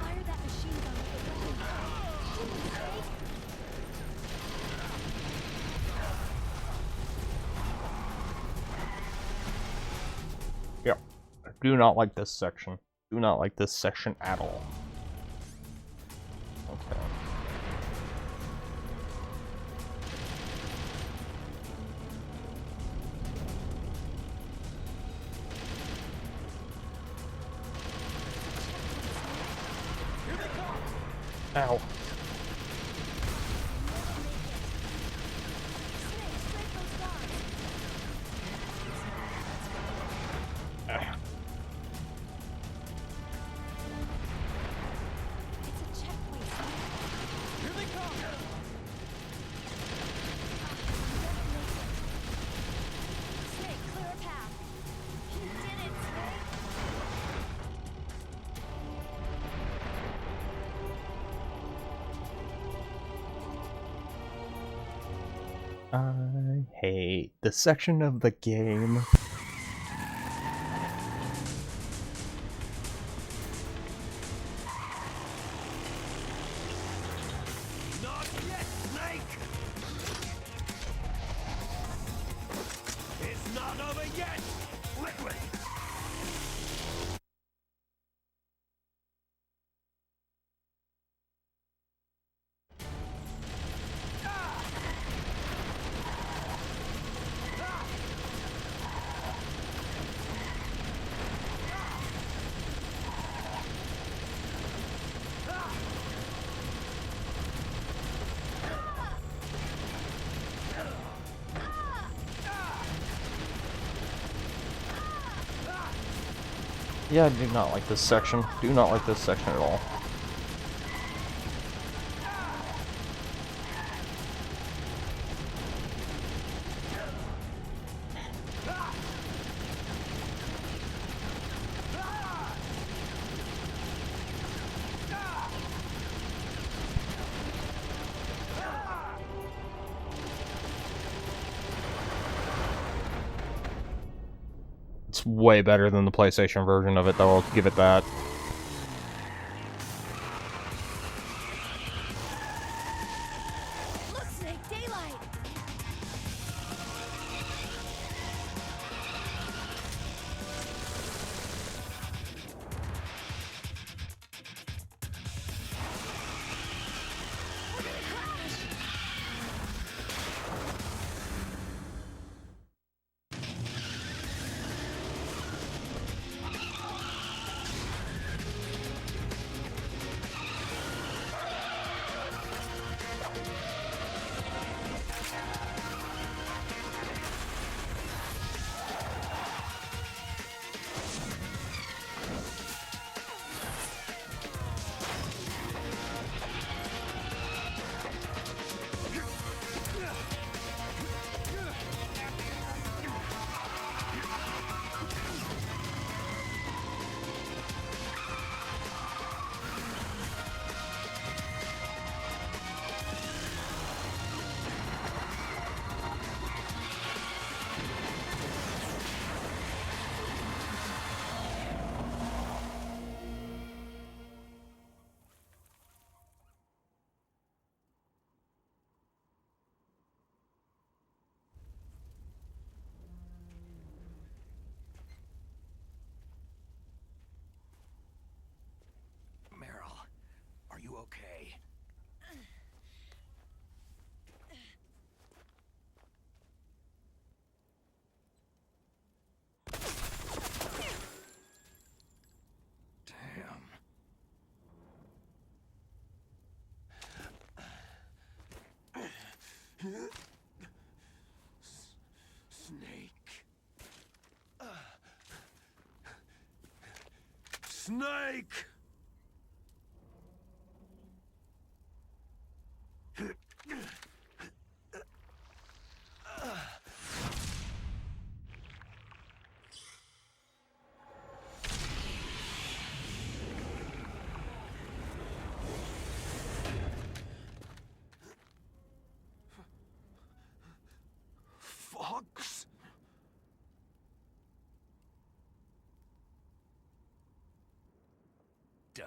Fire that machine gun at the building. Snake? Yeah. I do not like this section. Do not like this section at all. Okay. Ow. Ah. It's a checkpoint. Here they come! Snake, clear a path. You did it, Snake. I hate this section of the game. Not yet, Snake! It's not over yet! Liquid! Yeah, I do not like this section. Do not like this section at all. It's way better than the PlayStation version of it, though, I'll give it that. Look, Snake, daylight. We're gonna crash. Meryl, are you okay? Damn. Snake. Snake! Fox? Die.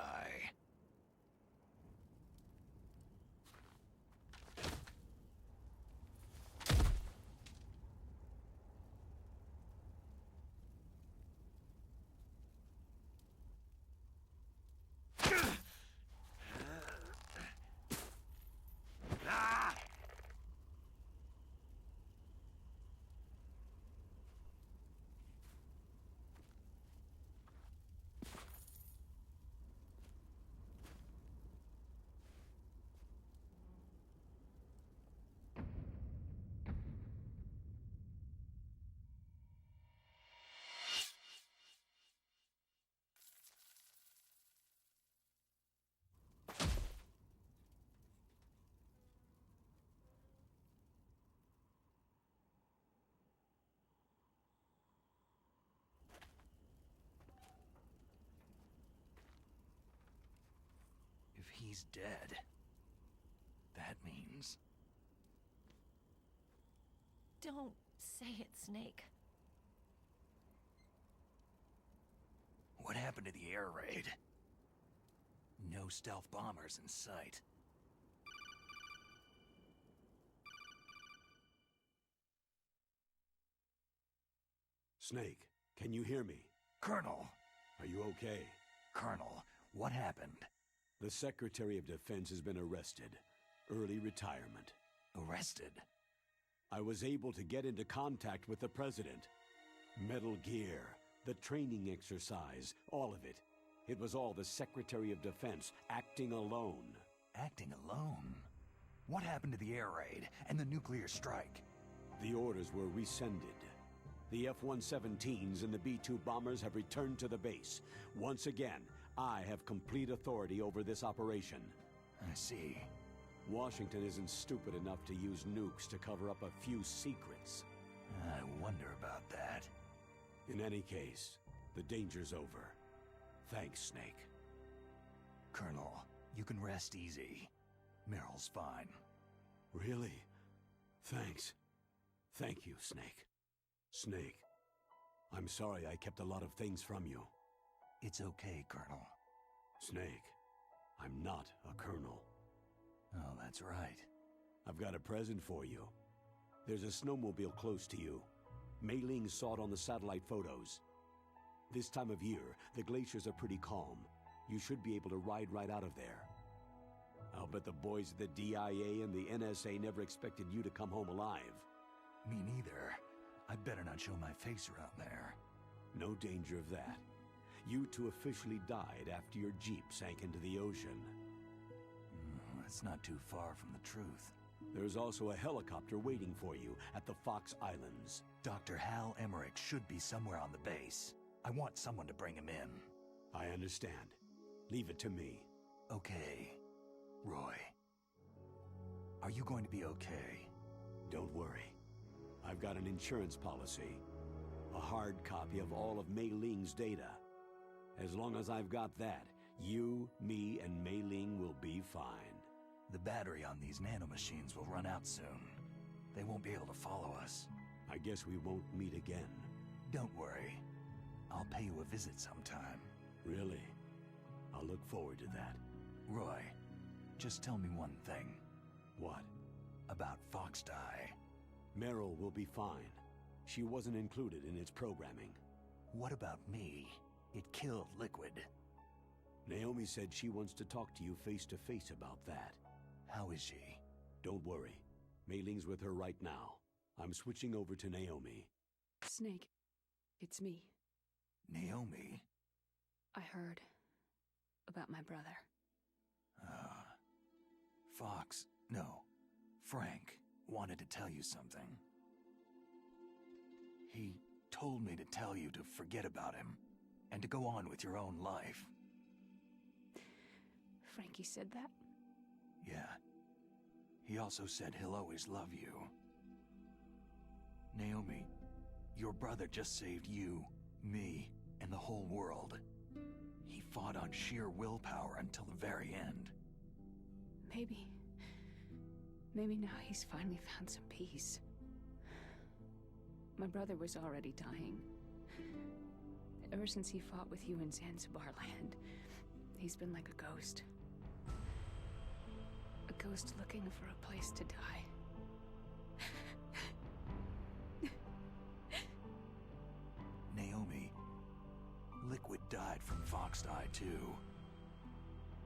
He's dead. That means... Don't say it, Snake. What happened to the air raid? No stealth bombers in sight. Snake, can you hear me? Colonel! Are you okay? Colonel, what happened? The Secretary of Defense has been arrested. Early retirement. Arrested? I was able to get into contact with the President. Metal Gear, the training exercise, all of it. It was all the Secretary of Defense acting alone. Acting alone? What happened to the air raid and the nuclear strike? The orders were rescinded. The F-117s and the B-2 bombers have returned to the base. Once again, I have complete authority over this operation. I see. Washington isn't stupid enough to use nukes to cover up a few secrets. I wonder about that. In any case, the danger's over. Thanks, Snake. Colonel, you can rest easy. Meryl's fine. Really? Thanks. Thank you, Snake. Snake, I'm sorry I kept a lot of things from you. It's okay, Colonel. Snake, I'm not a colonel. Oh, that's right. I've got a present for you. There's a snowmobile close to you. Mei Ling saw it on the satellite photos. This time of year, the glaciers are pretty calm. You should be able to ride right out of there. I'll bet the boys at the DIA and the NSA never expected you to come home alive. Me neither. I'd better not show my face around there. No danger of that. You two officially died after your Jeep sank into the ocean. That's not too far from the truth. There's also a helicopter waiting for you at the Fox Islands. Dr. Hal Emmerich should be somewhere on the base. I want someone to bring him in. I understand. Leave it to me. Okay. Roy. Are you going to be okay? Don't worry. I've got an insurance policy. A hard copy of all of Mei Ling's data. As long as I've got that, you, me, and Mei Ling will be fine. The battery on these nanomachines will run out soon. They won't be able to follow us. I guess we won't meet again. Don't worry. I'll pay you a visit sometime. Really? I'll look forward to that. Roy, just tell me one thing. What? About Fox Die. Meryl will be fine. She wasn't included in its programming. What about me? It killed Liquid. Naomi said she wants to talk to you face to face about that. How is she? Don't worry. Mei Ling's with her right now. I'm switching over to Naomi. Snake, it's me. Naomi? I heard about my brother. Fox, no, Frank wanted to tell you something. He told me to tell you to forget about him and to go on with your own life. Frankie said that? Yeah. He also said he'll always love you. Naomi, your brother just saved you, me, and the whole world. He fought on sheer willpower until the very end. Maybe now he's finally found some peace. My brother was already dying. Ever since he fought with you in Zanzibar land, he's been like a ghost. A ghost looking for a place to die. Naomi, Liquid died from Fox Die too.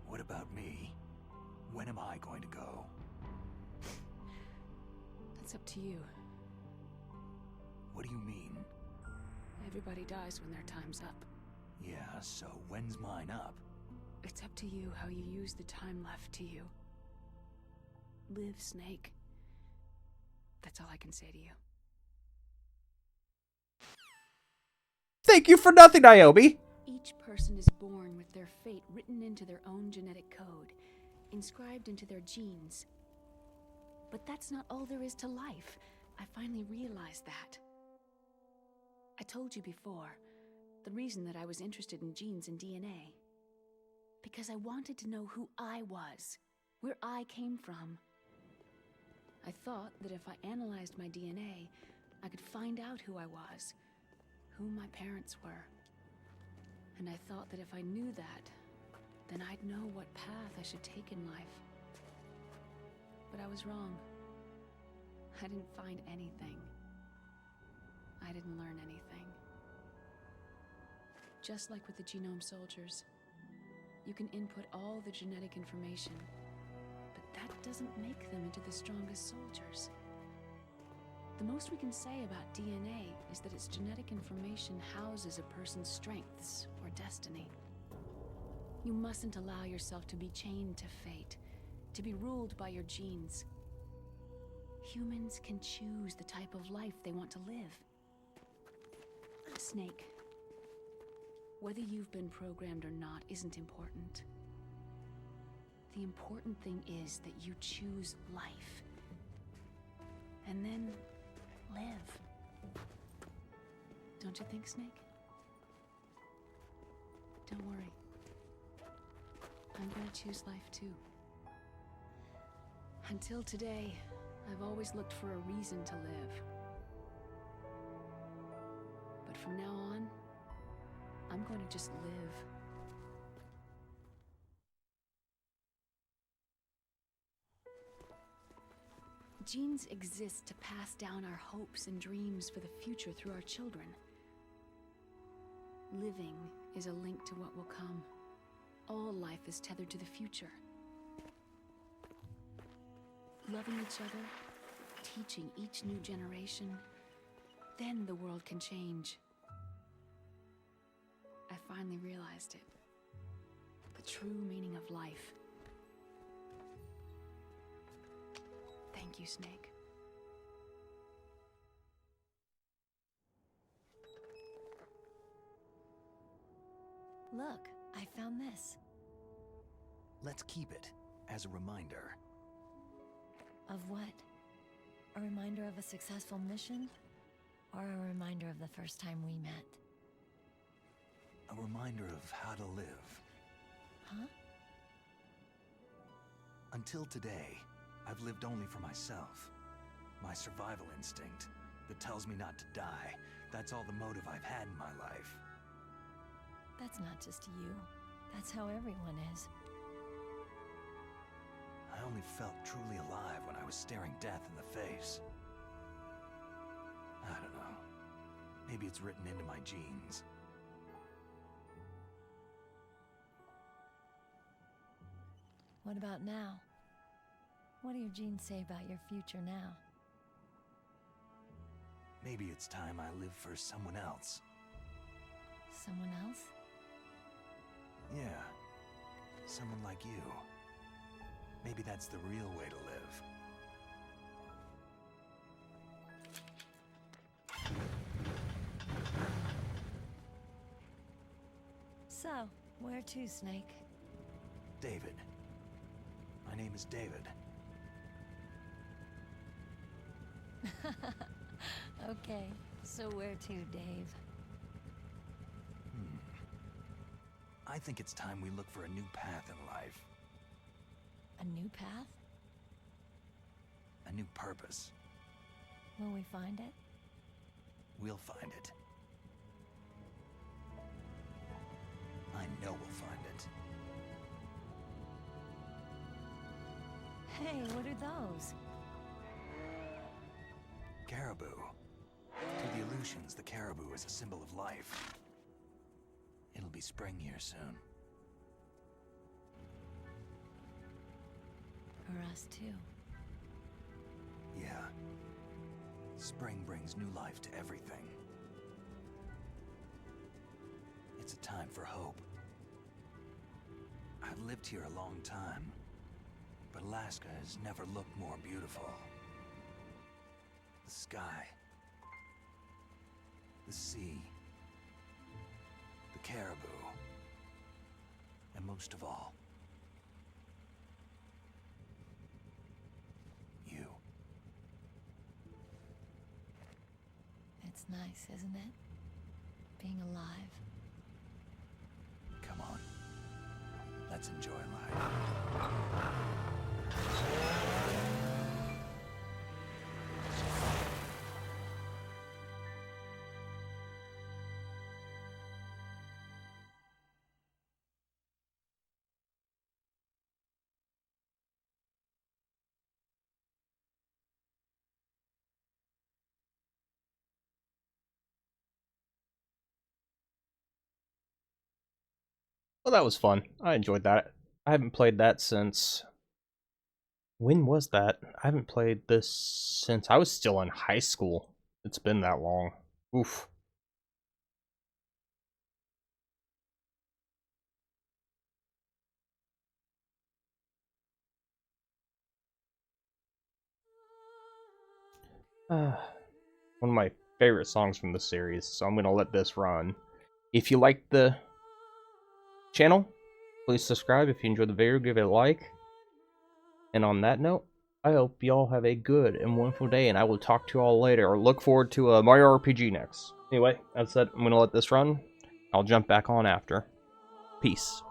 What about me? When am I going to go? That's up to you. What do you mean? Everybody dies when their time's up. Yeah, so when's mine up? It's up to you how you use the time left to you. Live, Snake. That's all I can say to you. Thank you for nothing, Naomi! Each person is born with their fate written into their own genetic code, inscribed into their genes. But that's not all there is to life. I finally realized that. I told you before, the reason that I was interested in genes and DNA. because I wanted to know who I was, where I came from. I thought that if I analyzed my DNA, I could find out who I was, who my parents were. And I thought that if I knew that, then I'd know what path I should take in life. But I was wrong. I didn't find anything. I didn't learn anything. Just like with the genome soldiers, you can input all the genetic information, but that doesn't make them into the strongest soldiers. The most we can say about DNA is that its genetic information houses a person's strengths or destiny. You mustn't allow yourself to be chained to fate, to be ruled by your genes. Humans can choose the type of life they want to live. Snake, whether you've been programmed or not isn't important. The important thing is that you choose life. And then live. Don't you think, Snake? Don't worry. I'm gonna choose life too. Until today, I've always looked for a reason to live. But from now on, I'm going to just live. Genes exist to pass down our hopes and dreams for the future through our children. Living is a link to what will come. All life is tethered to the future. Loving each other, teaching each new generation, then the world can change. I finally realized it. The true meaning of life. Thank you, Snake. Look, I found this. Let's keep it as a reminder. Of what? A reminder of a successful mission? Or a reminder of the first time we met? A reminder of how to live. Huh? Until today, I've lived only for myself. My survival instinct that tells me not to die. That's all the motive I've had in my life. That's not just you. That's how everyone is. I only felt truly alive when I was staring death in the face. I don't know. Maybe it's written into my genes. What about now? What do your genes say about your future now? Maybe it's time I live for someone else. Someone else? Yeah. Someone like you. Maybe that's the real way to live. So, where to, Snake? David. My name is David. Okay, so where to, Dave? I think it's time we look for a new path in life. A new path? A new purpose. Will we find it? We'll find it. I know we'll find it. Hey, what are those? Caribou. To the Aleutians, the caribou is a symbol of life. It'll be spring here soon. For us, too. Yeah. Spring brings new life to everything. It's a time for hope. I've lived here a long time, but Alaska has never looked more beautiful. The sky, the sea, the caribou, and most of all, you. It's nice, isn't it? Being alive. Come on. Let's let's enjoy life. Well, that was fun. I enjoyed that. I haven't played that since... When was that? I haven't played this since I was still in high school. It's been that long. Oof. One of my favorite songs from the series, so I'm gonna let this run. If you like the channel, please subscribe. If you enjoyed the video, give it a like. And on that note, I hope y'all have a good and wonderful day, and I will talk to y'all later, or look forward to Mario RPG next. Anyway, as said, I'm gonna let this run. I'll jump back on after. Peace.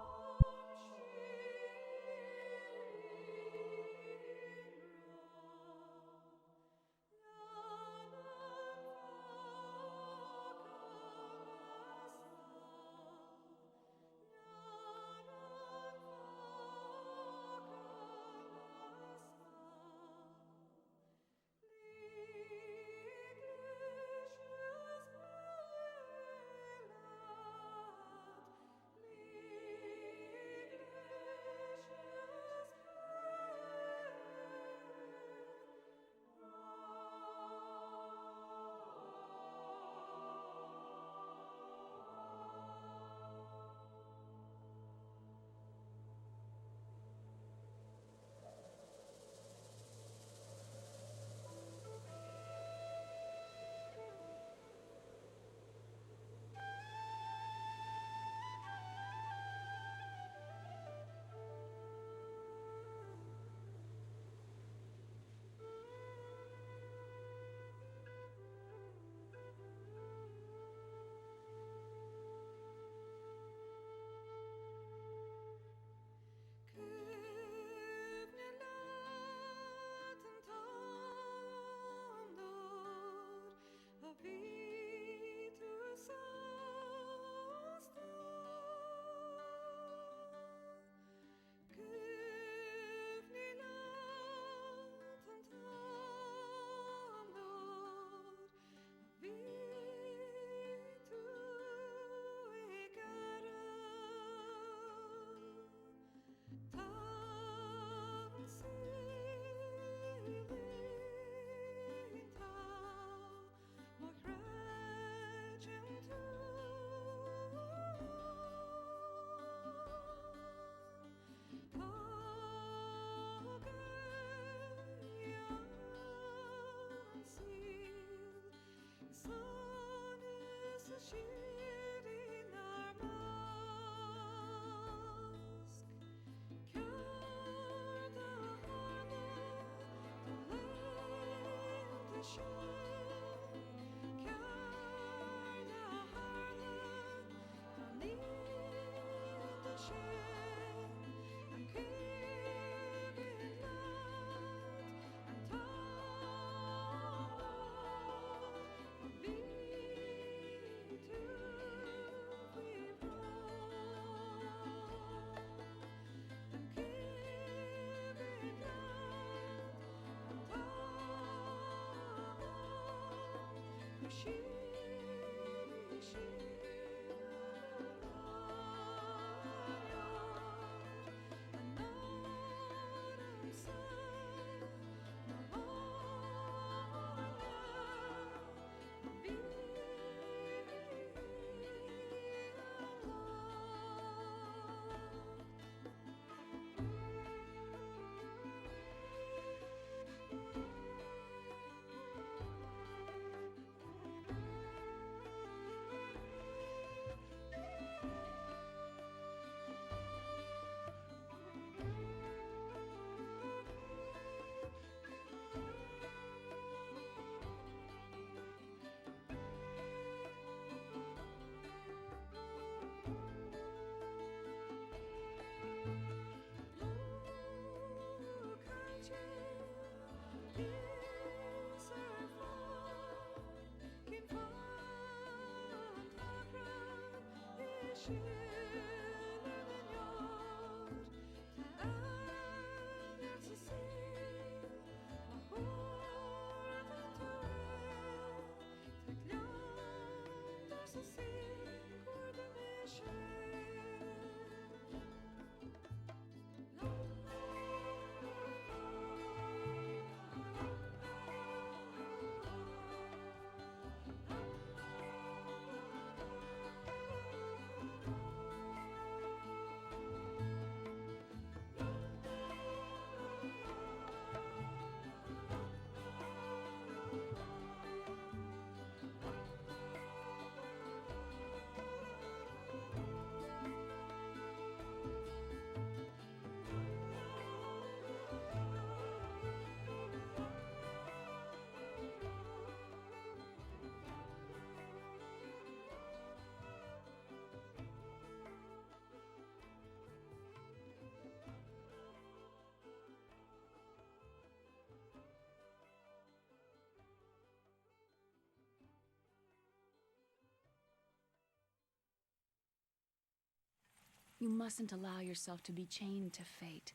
You mustn't allow yourself to be chained to fate,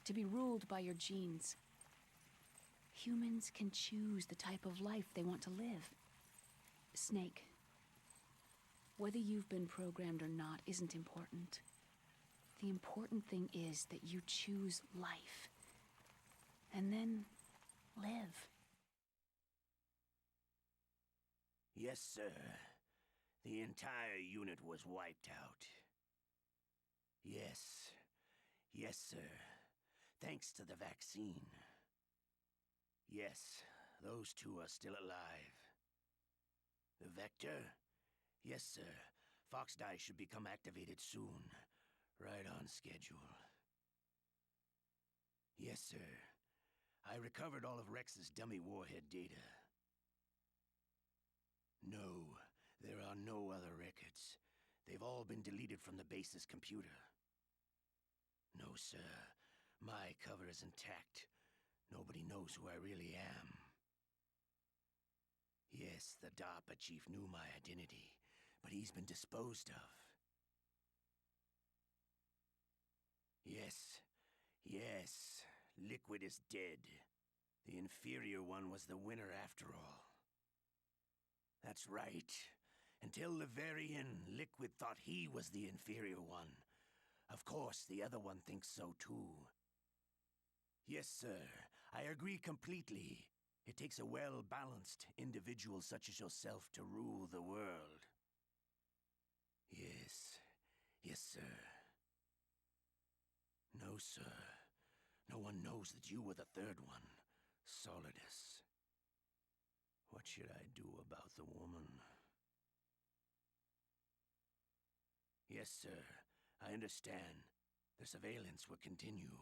to be ruled by your genes. Humans can choose the type of life they want to live. Snake, whether you've been programmed or not isn't important. The important thing is that you choose life. And then live. Yes, sir. The entire unit was wiped out. Yes. Yes, sir. Thanks to the vaccine. Yes, those two are still alive. The Vector? Yes, sir. Fox Die should become activated soon. Right on schedule. Yes, sir. I recovered all of Rex's dummy warhead data. No, there are no other records. They've all been deleted from the base's computer. No, sir. My cover is intact. Nobody knows who I really am. Yes, the DARPA chief knew my identity, but he's been disposed of. Yes, yes, Liquid is dead. The inferior one was the winner after all. That's right. Until the very end, Liquid thought he was the inferior one. Of course, the other one thinks so too. Yes, sir. I agree completely. It takes a well-balanced individual such as yourself to rule the world. Yes. Yes, sir. No, sir. No one knows that you were the third one, Solidus. What should I do about the woman? Yes, sir. I understand. The surveillance will continue.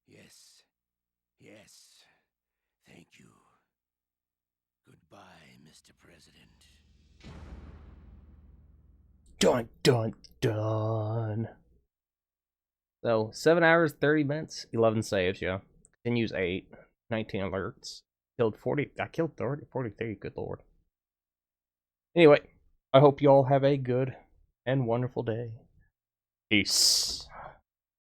Yes. Yes. Thank you. Goodbye, Mr. President. Dun dun dun. So 7 hours, 30 minutes, 11 saves, yeah. Continues 8, 19 alerts. Killed 40. I killed 30, 43, good lord. Anyway, I hope you all have a good and wonderful day. Peace.